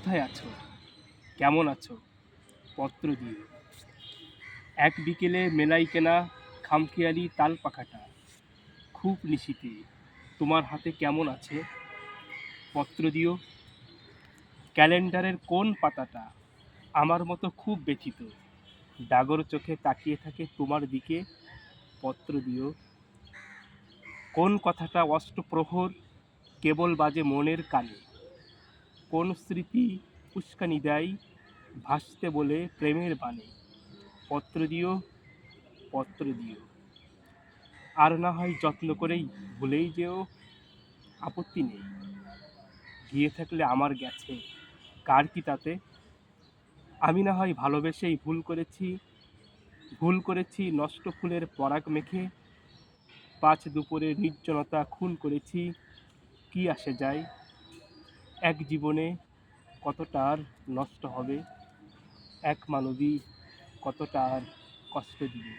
কোথায় আছো? কেমন আছো? পত্র দিও। এক বিকেলে মেলাই কেনা খামখেয়ালি তাল পাখাটা খুব নিশীথে তোমার হাতে কেমন আছে? পত্র দিও। ক্যালেন্ডারের কোন পাতাটা আমার মতো খুব ব্যথিত ডাগর চোখে তাকিয়ে থাকে তোমার দিকে? পত্র দিও। কোন কথাটা অষ্টপ্রহর কেবল বাজে মনের কানে? কোন স্মৃতি উস্কানি দেয় ভাসতে বলে প্রেমের বাণে? পত্র দিও। পত্র দিও। আর না হয় যত্ন করেই ভুলেই যেও, আপত্তি নেই। গিয়ে থাকলে আমার গেছে, কার কি তাতে? আমি না হয় ভালোবেসেই ভুল করেছি নষ্ট ফুলের পরাগ মেখে, পাঁচ দুপুরে নির্জনতা খুন করেছি, কি আসে যায়? এক জীবনে কতটা আর নষ্ট হবে, এক মানবী কতটা আর কষ্ট দিবে।